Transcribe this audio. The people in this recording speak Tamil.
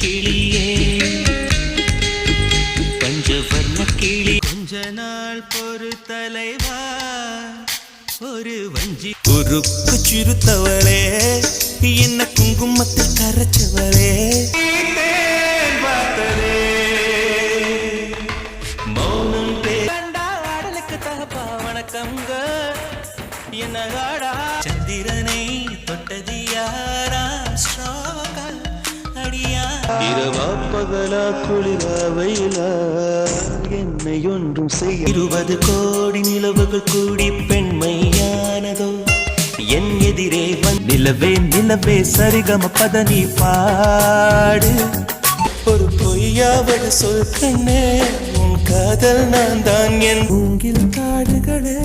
கிளியே பஞ்சவர்ண கிளி கொஞ்ச நாள் பொறு தலைவா ஒரு வஞ்சி உருக்கு சிறுத்தவளே என்ன குங்குமத்தில் கரைச்சவளே மௌனம் ஆடலுக்கு தகப்பா வணக்கங்க என்ன ஆடா சந்திரனை தொட்டது யாரா அடியா இரவா பகலா குளிரா வெயிலா என்னை ஒன்றும் செய்ய 20 கோடி நிலவுகள் கூடி பெண்மையானதோ என் எதிரே நிலவே நிலவே சரிகம பதனி பாடு ஒரு பொய்யாவது சொல் கண்ணே உன் காதல் நான் தான் என் மூங்கில் காடுகளே